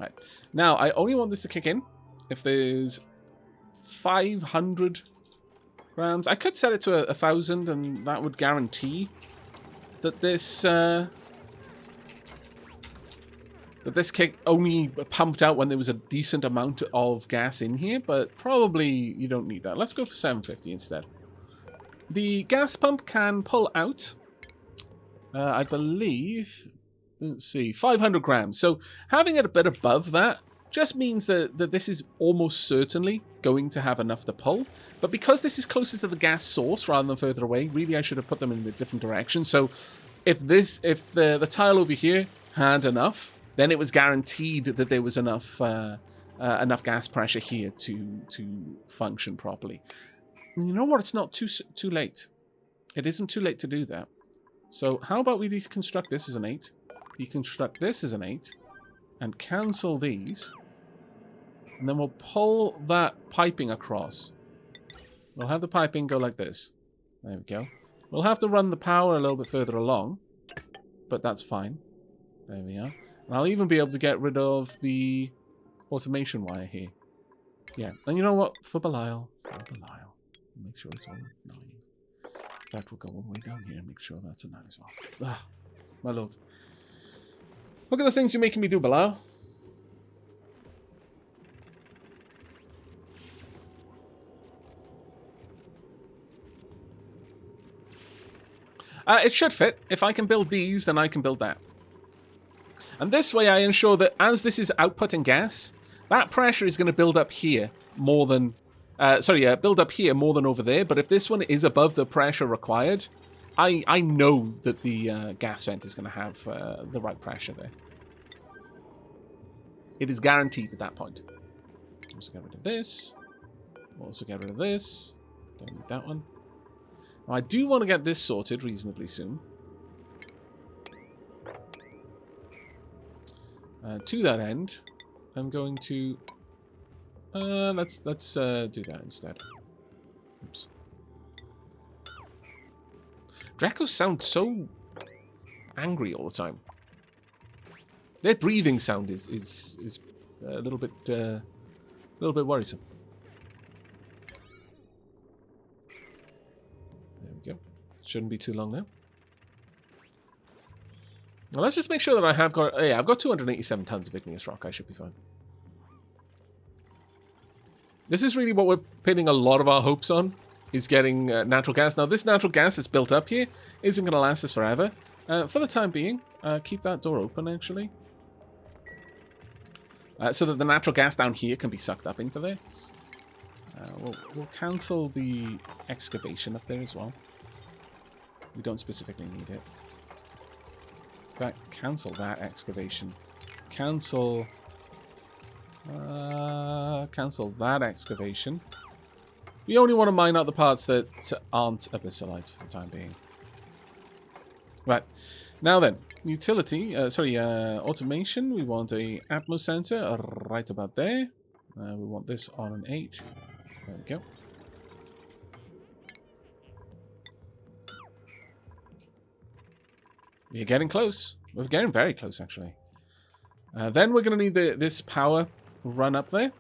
Right. Now, I only want this to kick in if there's 500 grams. I could set it to 1,000, and that would guarantee that this kick only pumped out when there was a decent amount of gas in here, but probably you don't need that. Let's go for 750 instead. The gas pump can pull out, I believe, let's see, 500 grams. So having it a bit above that just means that this is almost certainly going to have enough to pull. But because this is closer to the gas source rather than further away, really I should have put them in a different direction. So if the tile over here had enough, then it was guaranteed that there was enough gas pressure here to function properly. And you know what? It's not too late. It isn't too late to do that. So how about we deconstruct this as an 8, deconstruct this as an 8, and cancel these, and then we'll pull that piping across. We'll have the piping go like this. There we go. We'll have to run the power a little bit further along, but that's fine. There we are. And I'll even be able to get rid of the automation wire here. Yeah, and you know what? For Belial, make sure it's on 9. That will go all the way down here and make sure that's a 9 as well. Ah, my lord. Look at the things you're making me do, Belial. It should fit. If I can build these, then I can build that. And this way I ensure that as this is outputting gas, that pressure is going to build up here more than... build up here more than over there. But if this one is above the pressure required, I know that the gas vent is going to have the right pressure there. It is guaranteed at that point. Also get rid of this. Also get rid of this. Don't need that one. Now, I do want to get this sorted reasonably soon. To that end, I'm going to... let's do that instead. Oops. Dracos sound so angry all the time. Their breathing sound is a little bit worrisome. There we go. Shouldn't be too long now. Now let's just make sure that I have got... yeah, I've got 287 tons of igneous rock. I should be fine. This is really what we're pinning a lot of our hopes on, is getting natural gas. Now, this natural gas that's built up here isn't going to last us forever. For the time being, keep that door open, actually. So that the natural gas down here can be sucked up into there. We'll cancel the excavation up there as well. We don't specifically need it. In fact, cancel that excavation. Cancel that excavation. We only want to mine out the parts that aren't abyssalites for the time being. Right. Now then, utility, automation. We want a Atmo sensor right about there. We want this on an 8. There we go. We're getting close. We're getting very close, actually. Then we're going to need this power run up there.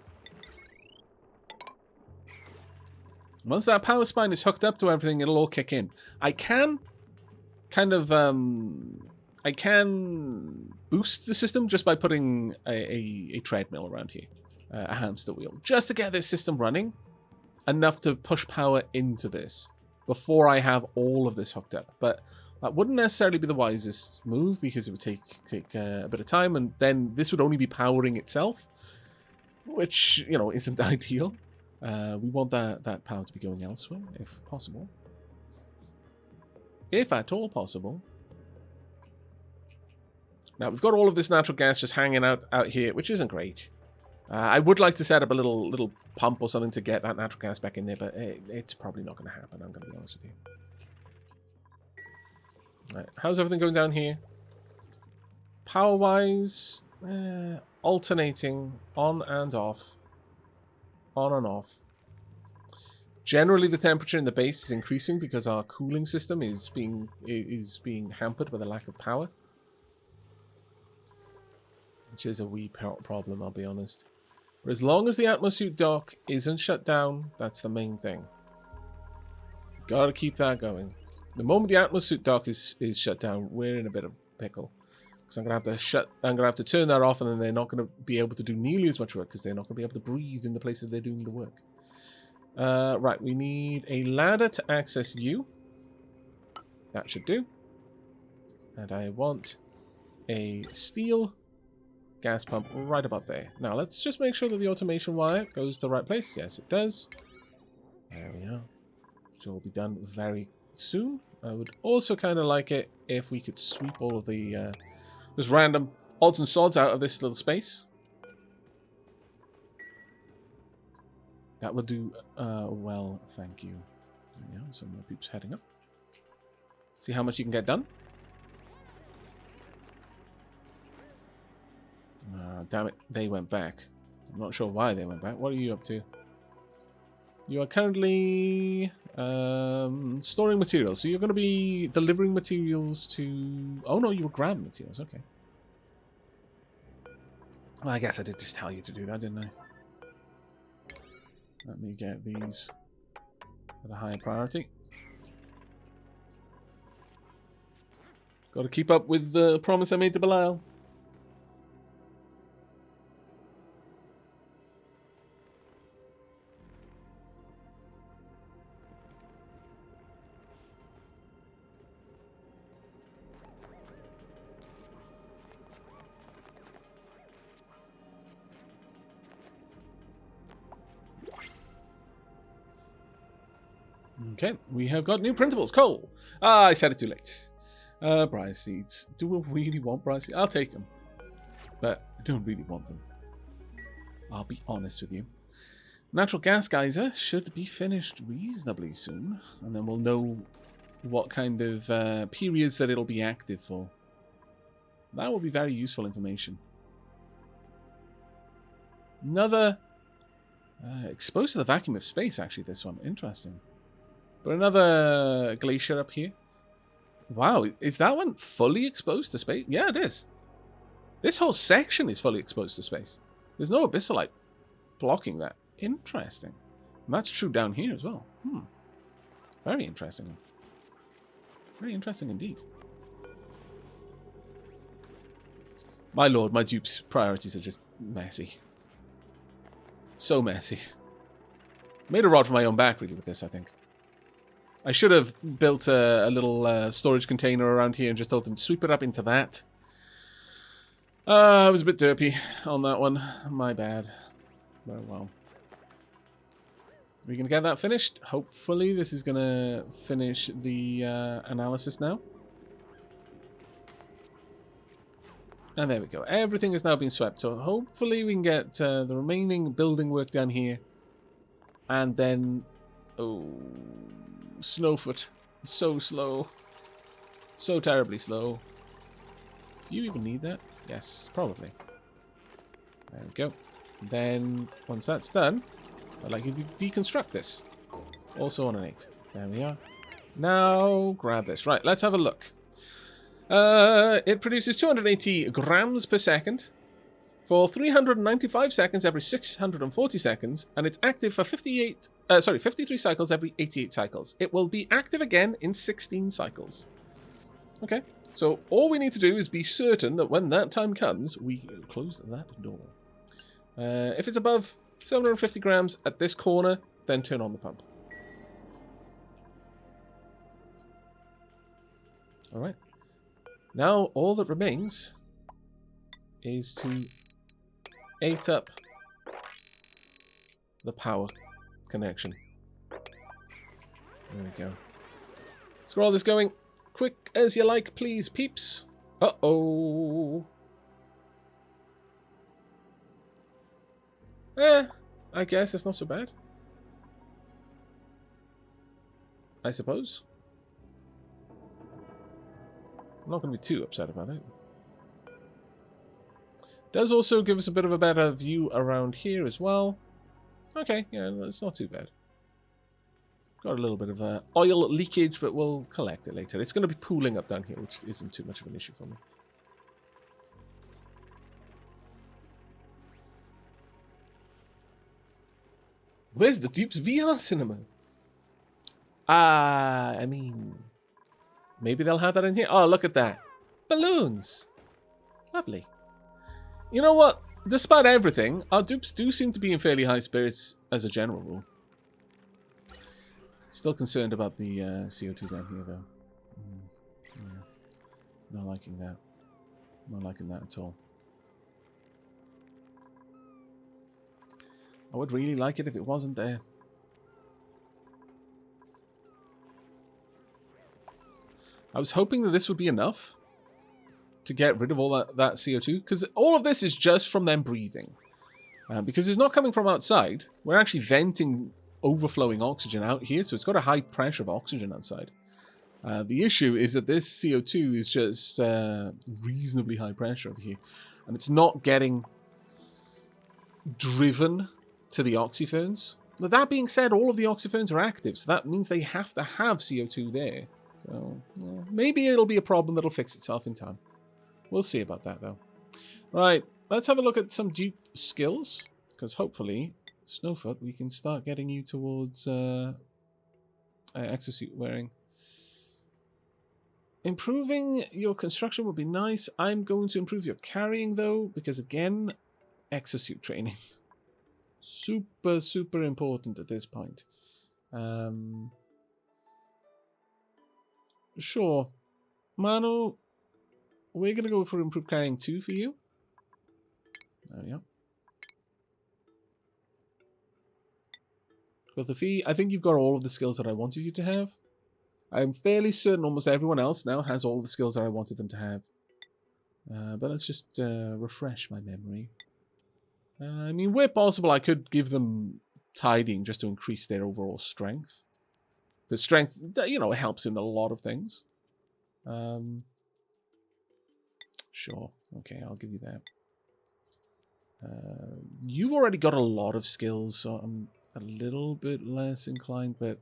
Once that power spine is hooked up to everything, it'll all kick in. I can kind of... I can boost the system just by putting a treadmill around here. A hamster wheel. Just to get this system running enough to push power into this before I have all of this hooked up. But that wouldn't necessarily be the wisest move because it would take a bit of time, and then this would only be powering itself, which, you know, isn't ideal. We want that power to be going elsewhere, if possible. If at all possible. Now, we've got all of this natural gas just hanging out here, which isn't great. I would like to set up a little pump or something to get that natural gas back in there, but it's probably not going to happen, I'm going to be honest with you. Right, how's everything going down here? Power-wise, alternating on and off. On and off. Generally, the temperature in the base is increasing because our cooling system is being hampered by the lack of power. which is a wee problem, I'll be honest. But as long as the atmosuit dock isn't shut down, that's the main thing. Gotta keep that going. The moment the atmosuit dock is shut down, we're in a bit of pickle. Because I'm gonna have to turn that off, and then they're not gonna be able to do nearly as much work because they're not gonna be able to breathe in the place that they're doing the work. Right, we need a ladder to access you. That should do. And I want a steel gas pump right about there. Now, let's just make sure that the automation wire goes to the right place. Yes, it does. There we are. Which will be done very soon. I would also kind of like it if we could sweep all of the just random odds and sods out of this little space. That would do well, thank you. Yeah, some more peeps heading up. See how much you can get done. Damn it, they went back. I'm not sure why they went back. What are you up to? You are currently storing materials. So you're going to be delivering materials to... Oh no, you were grabbing materials. Okay. Well, I guess I did just tell you to do that, didn't I? Let me get these at a higher priority. Got to keep up with the promise I made to Belial. Okay, we have got new printables. Coal. Ah, I said it too late. Briar seeds. Do we really want briar seeds? I'll take them. But I don't really want them. I'll be honest with you. Natural gas geyser should be finished reasonably soon. And then we'll know what kind of periods that it'll be active for. That will be very useful information. Another... exposed to the vacuum of space, actually, this one. Interesting. But another glacier up here. Wow, is that one fully exposed to space? Yeah, it is. This whole section is fully exposed to space. There's no abyssalite blocking that. Interesting. And that's true down here as well. Very interesting. Very interesting indeed. My lord, my dupe's priorities are just messy. So messy. Made a rod for my own back, really, with this, I think. I should have built a little storage container around here and just told them to sweep it up into that. I was a bit derpy on that one. My bad. Very well. Are we going to get that finished? Hopefully this is going to finish the analysis now. And there we go. Everything has now been swept. So hopefully we can get the remaining building work done here. And then... Oh... Snowfoot. So slow. So terribly slow. Do you even need that? Yes, probably. There we go. Then, once that's done, I'd like you to deconstruct this. Also on an 8. There we are. Now, grab this. Right, let's have a look. It produces 280 grams per second for 395 seconds every 640 seconds, and it's active for 53 cycles every 88 cycles. It will be active again in 16 cycles. Okay, so all we need to do is be certain that when that time comes, we close that door. If it's above 750 grams at this corner, then turn on the pump. Alright. Now, all that remains is to 8 up the power connection. There we go. Let's get all this going quick as you like, please, peeps. Uh-oh. I guess it's not so bad. I suppose. I'm not going to be too upset about it. Does also give us a bit of a better view around here as well. Okay, yeah, it's not too bad. Got a little bit of oil leakage, but we'll collect it later. It's going to be pooling up down here, which isn't too much of an issue for me. Where's the Dupes VR cinema? I mean, maybe they'll have that in here. Oh, look at that. Balloons. Lovely. You know what? Despite everything, our dupes do seem to be in fairly high spirits as a general rule. Still concerned about the CO2 down here, though. Yeah. Not liking that. Not liking that at all. I would really like it if it wasn't there. I was hoping that this would be enough to get rid of all that CO2, because all of this is just from them breathing. Because it's not coming from outside. We're actually venting overflowing oxygen out here, so it's got a high pressure of oxygen outside. The issue is that this CO2 is just reasonably high pressure over here, and it's not getting driven to the oxyferns. Now, that being said, all of the oxyferns are active, so that means they have to have CO2 there. So maybe it'll be a problem that'll fix itself in time. We'll see about that, though. Right, let's have a look at some dupe skills, because hopefully, Snowfoot, we can start getting you towards exosuit wearing. Improving your construction would be nice. I'm going to improve your carrying, though, because, again, exosuit training. Super, super important at this point. Sure. Manu, we're going to go for improved carrying 2 for you. There we go. But the fee, I think you've got all of the skills that I wanted you to have. I'm fairly certain almost everyone else now has all the skills that I wanted them to have. But let's just refresh my memory. I mean, where possible, I could give them tidying just to increase their overall strength. The strength, you know, it helps in a lot of things. Sure. Okay, I'll give you that. You've already got a lot of skills, so I'm a little bit less inclined, but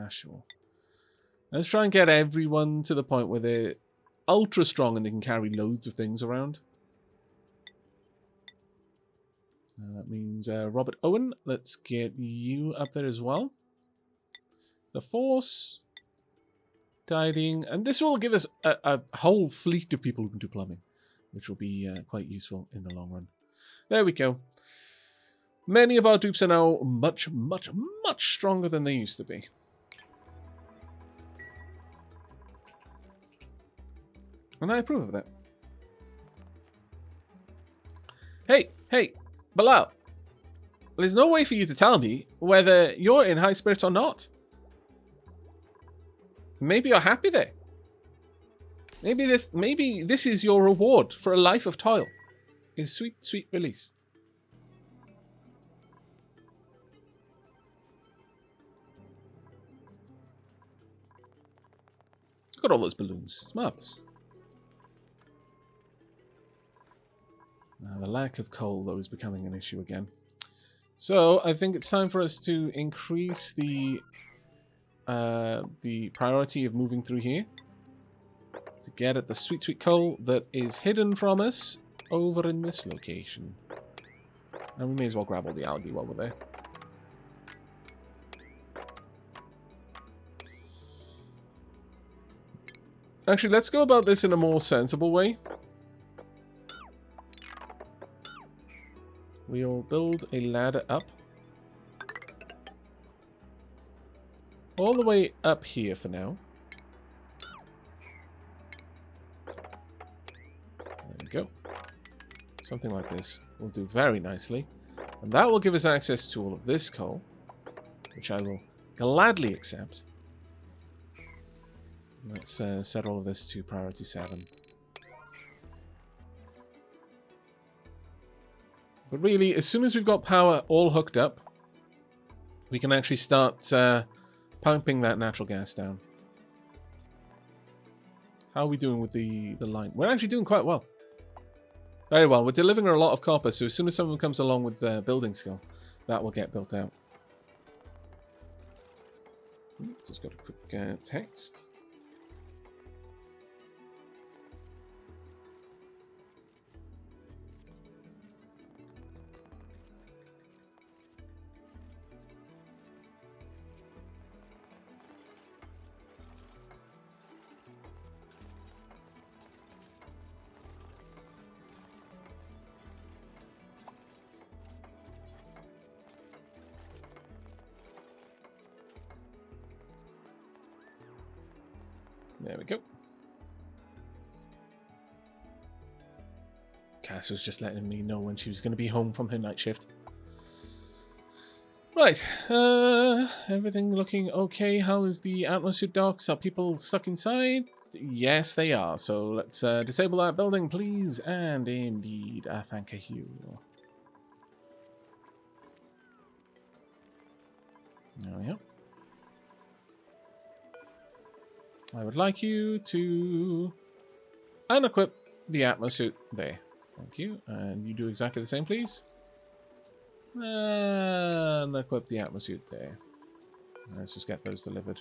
sure. Let's try and get everyone to the point where they're ultra strong and they can carry loads of things around. That means Robert Owen, let's get you up there as well. The Force, tidying, and this will give us a whole fleet of people who can do plumbing, which will be quite useful in the long run. There we go. Many of our dupes are now much, much, much stronger than they used to be. And I approve of that. Hey, Bilal. There's no way for you to tell me whether you're in high spirits or not. Maybe you're happy there. Maybe this is your reward for a life of toil. Is sweet, sweet release. Look at all those balloons. It's marvelous. Now, the lack of coal, though, is becoming an issue again. So, I think it's time for us to increase the priority of moving through here to get at the sweet, sweet coal that is hidden from us over in this location. And we may as well grab all the algae while we're there. Actually, let's go about this in a more sensible way. We'll build a ladder up. All the way up here for now. There we go. Something like this will do very nicely. And that will give us access to all of this coal, which I will gladly accept. Let's set all of this to priority 7. But really, as soon as we've got power all hooked up, we can actually start pumping that natural gas down. How are we doing with the line? We're actually doing quite well. Very well. We're delivering a lot of copper, so as soon as someone comes along with building skill, that will get built out. Just got a quick text. There we go. Cass was just letting me know when she was going to be home from her night shift. Right, everything looking okay. How is the atmosphere docks? Are people stuck inside? Yes, they are. So let's disable that building, please. And indeed, thank you. There we go. I would like you to unequip the atmosuit there. Thank you. And you do exactly the same, please. And equip the atmosuit there. Let's just get those delivered.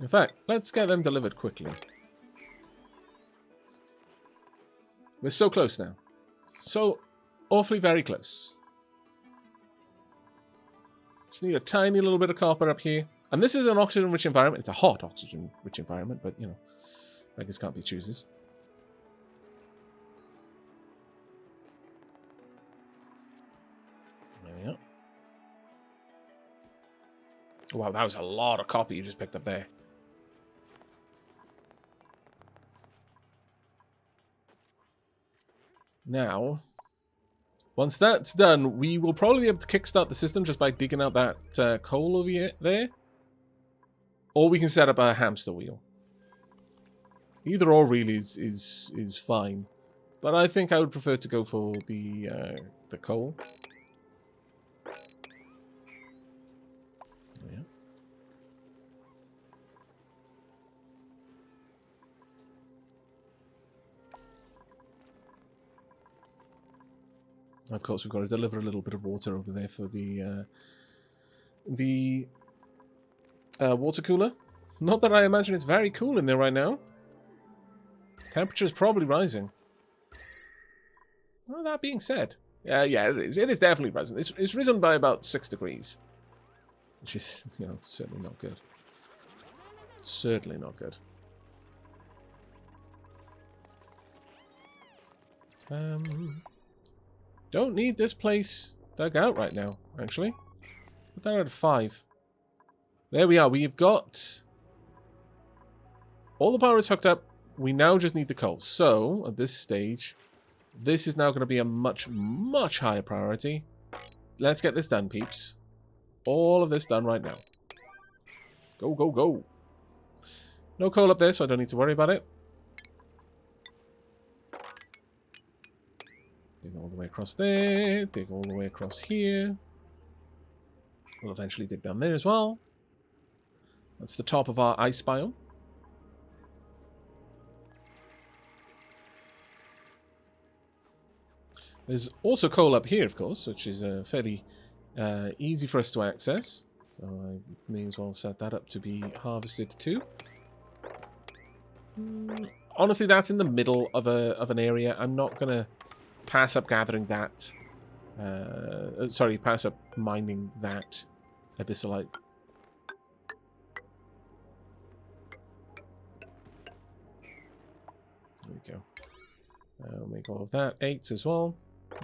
In fact, let's get them delivered quickly. We're so close now. So awfully very close. Just need a tiny little bit of copper up here. And this is an oxygen-rich environment. It's a hot oxygen-rich environment, but, you know, beggars can't be choosers. There we go. Wow, that was a lot of copper you just picked up there. Now, once that's done, we will probably be able to kickstart the system just by digging out that coal over here, there. Or we can set up a hamster wheel. Either or really is fine. But I think I would prefer to go for the coal. Yeah. Of course, we've got to deliver a little bit of water over there for the water cooler. Not that I imagine it's very cool in there right now. Temperature's probably rising. Well, that being said, yeah, it is. It is definitely rising. It's risen by about 6 degrees, which is, you know, certainly not good. Certainly not good. Don't need this place dug out right now, actually. Put that at 5. There we are. We've got all the power is hooked up. We now just need the coal. So, at this stage, this is now going to be a much, much higher priority. Let's get this done, peeps. All of this done right now. Go, go, go. No coal up there, so I don't need to worry about it. Dig all the way across there. Dig all the way across here. We'll eventually dig down there as well. That's the top of our ice biome. There's also coal up here, of course, which is fairly easy for us to access. So I may as well set that up to be harvested too. Honestly, that's in the middle of an area. I'm not going to pass up gathering that. Sorry, pass up mining that abyssalite. There we go. I'll make all of that 8s as well.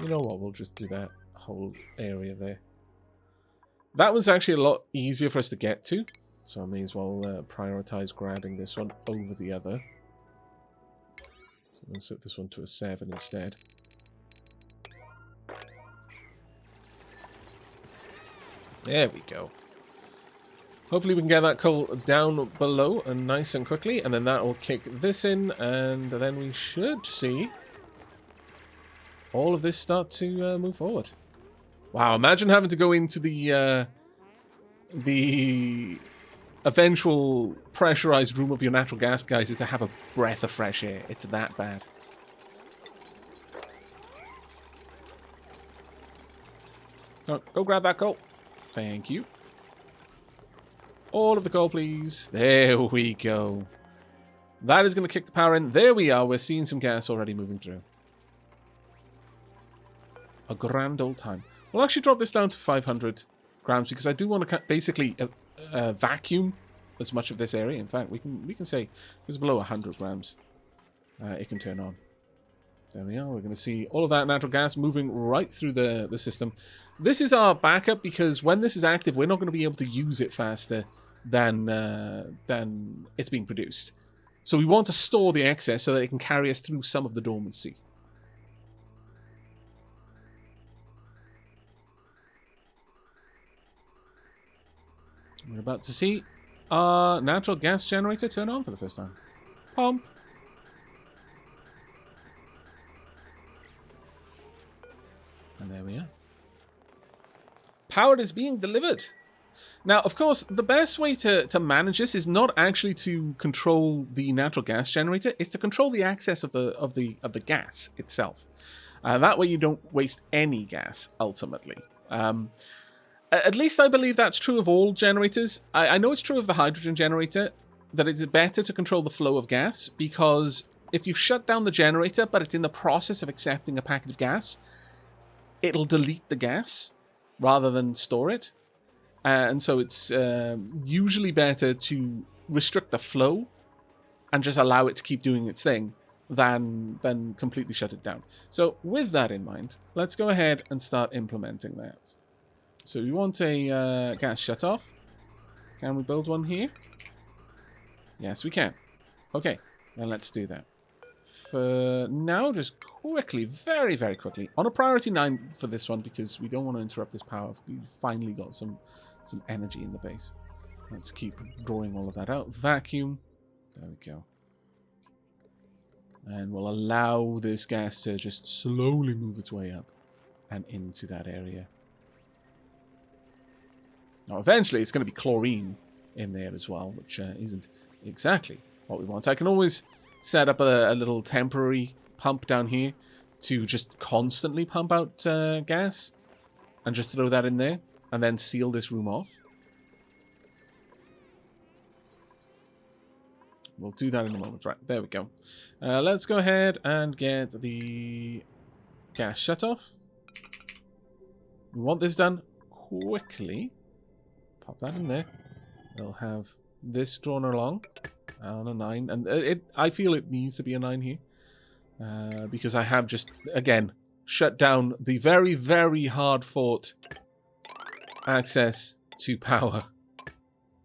You know what, we'll just do that whole area there. That was actually a lot easier for us to get to, so I may as well prioritize grabbing this one over the other. So I'm going to set this one to a 7 instead. There we go. Hopefully we can get that coal down below and nice and quickly, and then that will kick this in, and then we should see all of this start to move forward. Wow, imagine having to go into the eventual pressurized room of your natural gas geyser to have a breath of fresh air. It's that bad. Go grab that coal. Thank you. All of the coal, please. There we go. That is going to kick the power in. There we are. We're seeing some gas already moving through. A grand old time. We'll actually drop this down to 500 grams because I do want to basically vacuum as much of this area. In fact, we can say it's below 100 grams. It can turn on. There we are. We're going to see all of that natural gas moving right through the system. This is our backup because when this is active, we're not going to be able to use it faster than it's being produced. So we want to store the excess so that it can carry us through some of the dormancy. We're about to see our natural gas generator turn on for the first time. Pump. And there we are. Power is being delivered. Now, of course, the best way to manage this is not actually to control the natural gas generator. It's to control the access of the gas itself. That way you don't waste any gas, ultimately. At least I believe that's true of all generators. I know it's true of the hydrogen generator, that it's better to control the flow of gas, because if you shut down the generator, but it's in the process of accepting a packet of gas, it'll delete the gas rather than store it. And so it's usually better to restrict the flow and just allow it to keep doing its thing than completely shut it down. So with that in mind, let's go ahead and start implementing that. So we want a gas shutoff. Can we build one here? Yes, we can. Okay, then let's do that. For now, just quickly, very, very quickly, on a priority 9 for this one, because we don't want to interrupt this power. We've finally got some energy in the base. Let's keep drawing all of that out. Vacuum. There we go. And we'll allow this gas to just slowly move its way up and into that area. Now, eventually, it's going to be chlorine in there as well, which isn't exactly what we want. I can always set up a little temporary pump down here to just constantly pump out gas and just throw that in there and then seal this room off. We'll do that in a moment. Right, there we go. Let's go ahead and get the gas shut off. We want this done quickly. Pop that in there. We'll have this drawn along on a 9. And I feel it needs to be a 9 here. Because I have just, again, shut down the very, very hard-fought access to power.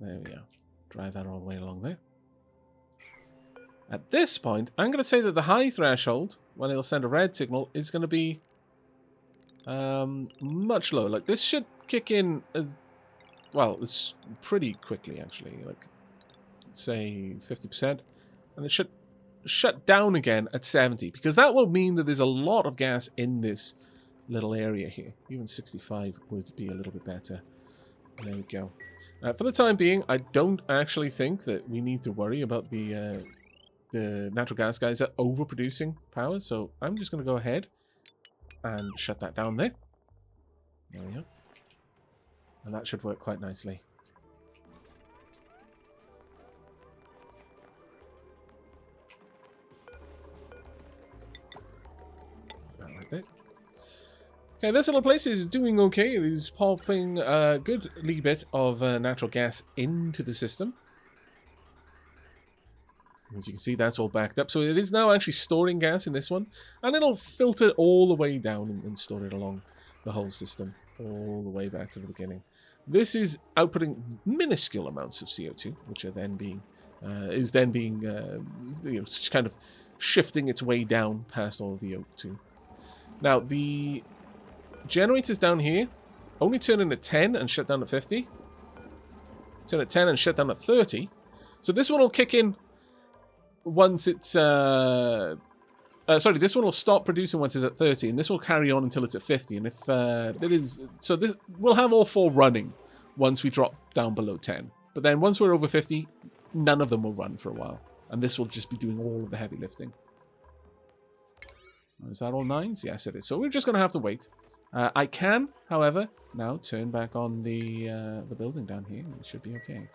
There we go. Drive that all the way along there. At this point, I'm going to say that the high threshold, when it'll send a red signal, is going to be much lower. Like, this should kick in as... Well, it's pretty quickly, actually. Like, say 50%. And it should shut down again at 70. Because that will mean that there's a lot of gas in this little area here. Even 65 would be a little bit better. There we go. For the time being, I don't actually think that we need to worry about the natural gas geyser overproducing power. So I'm just going to go ahead and shut that down there. There we go. And that should work quite nicely. That right there. Okay, this little place is doing okay. It is popping a goodly bit of natural gas into the system. As you can see, that's all backed up. So it is now actually storing gas in this one. And it'll filter all the way down and store it along the whole system. All the way back to the beginning. This is outputting minuscule amounts of CO2, which are then being, just kind of shifting its way down past all of the O2. Now, the generators down here only turn in at 10 and shut down at 50. Turn at 10 and shut down at 30. So this one will kick in once it's... sorry, this one will stop producing once it's at 30, and this will carry on until it's at 50. And if it is... So this, we'll have all 4 running once we drop down below 10. But then once we're over 50, none of them will run for a while. And this will just be doing all of the heavy lifting. Is that all 9s? Yes, it is. So we're just going to have to wait. I can, however, now turn back on the building down here. It should be okay.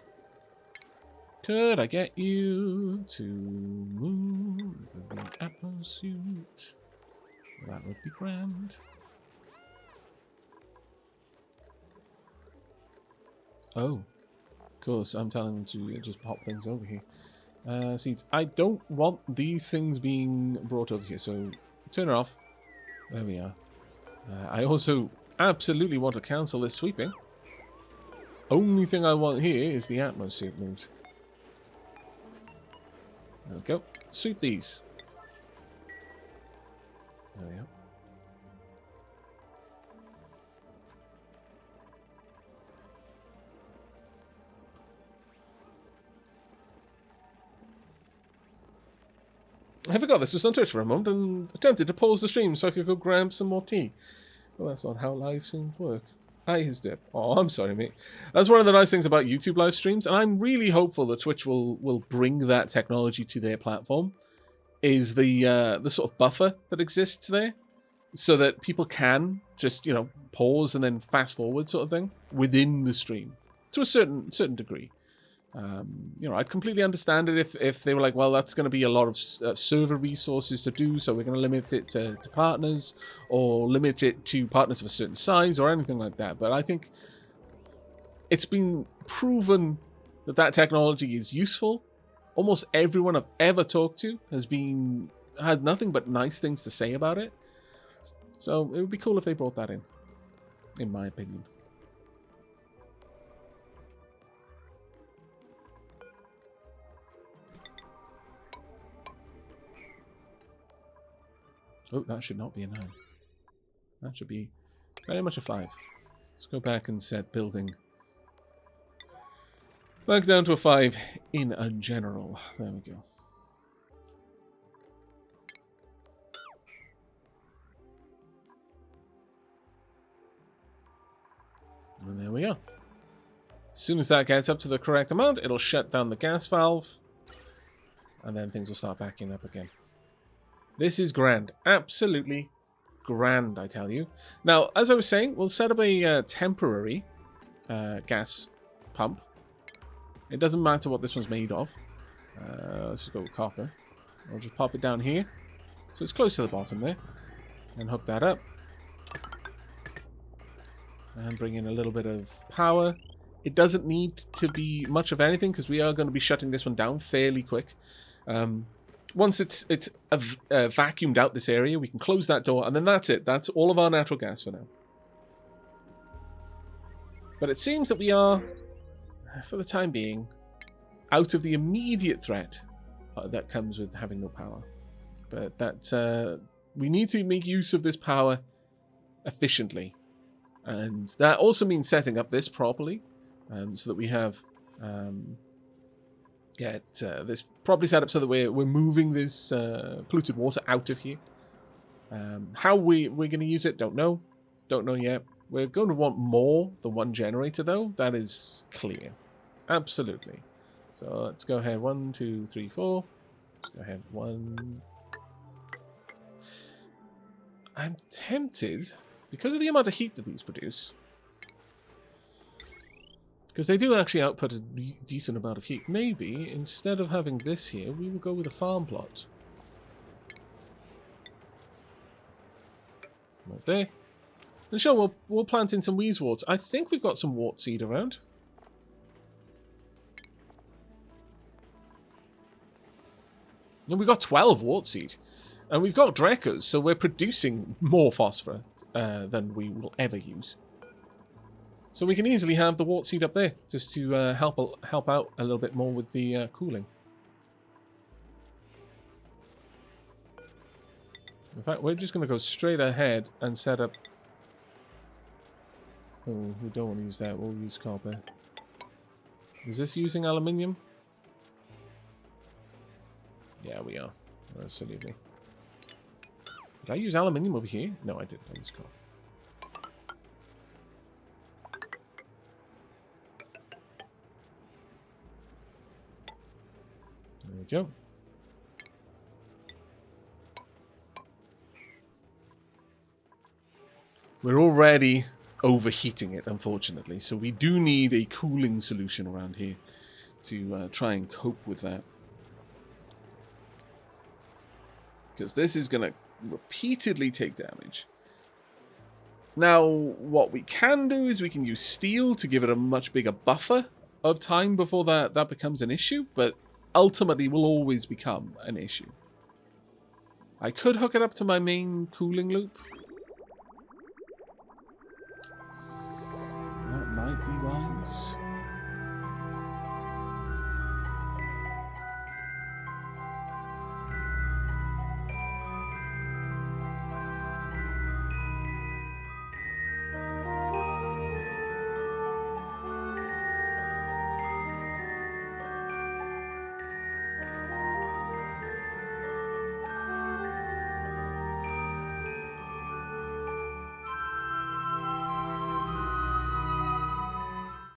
Could I get you to move the Atmos suit? That would be grand. Oh, of course, I'm telling them to just pop things over here. Seeds. I don't want these things being brought over here, so turn it off. There we are. I also absolutely want to cancel this sweeping. Only thing I want here is the atmosphere moved. There we go. Sweep these. There we are. I forgot this was on Twitch for a moment and attempted to pause the stream so I could go grab some more tea. Well, that's not how live streams work. His dip. Oh, I'm sorry, mate. That's one of the nice things about YouTube live streams, and I'm really hopeful that Twitch will bring that technology to their platform. Is the sort of buffer that exists there, so that people can just pause and then fast forward sort of thing within the stream to a certain degree. I'd completely understand it if they were like, well, that's going to be a lot of server resources to do, so we're going to limit it to partners, or limit it to partners of a certain size, or anything like that. But I think it's been proven that that technology is useful. Almost everyone I've ever talked to had nothing but nice things to say about it. So it would be cool if they brought that in my opinion. Oh, that should not be a 9. That should be very much a 5. Let's go back and set building back down to a 5 in a general. There we go. And there we are. As soon as that gets up to the correct amount, it'll shut down the gas valve. And then things will start backing up again. This is grand. Absolutely grand, I tell you. Now, as I was saying, we'll set up a temporary gas pump. It doesn't matter what this one's made of. Let's just go with copper. I'll just pop it down here. So it's close to the bottom there. And hook that up. And bring in a little bit of power. It doesn't need to be much of anything, because we are going to be shutting this one down fairly quick. Once it's vacuumed out this area, we can close that door, and then that's it. That's all of our natural gas for now. But it seems that we are, for the time being, out of the immediate threat that comes with having no power. But that we need to make use of this power efficiently. And that also means setting up this properly, so that we have... get this properly set up so that we're moving this polluted water out of here. How we're going to use it, don't know yet. We're going to want more than one generator, though. That is clear, absolutely. So let's go ahead. 1, 2, 3, 4. Let's go ahead. 1. I'm tempted, because of the amount of heat that these produce, because they do actually output a decent amount of heat. Maybe, instead of having this here, we will go with a farm plot. Right there. And sure, we'll plant in some wheezeworts. I think we've got some wart seed around. And we've got 12 wart seed. And we've got Dreckers, so we're producing more phosphor than we will ever use. So we can easily have the wart seed up there, just to help out a little bit more with the cooling. In fact, we're just going to go straight ahead and set up... Oh, we don't want to use that. We'll use copper. Is this using aluminium? Yeah, we are. That's silly of me. Did I use aluminium over here? No, I didn't. I used copper. There we go. We're already overheating it, unfortunately, so we do need a cooling solution around here to try and cope with that. Because this is going to repeatedly take damage. Now, what we can do is we can use steel to give it a much bigger buffer of time before that becomes an issue, but ultimately will always become an issue. I could hook it up to my main cooling loop. That might be wise.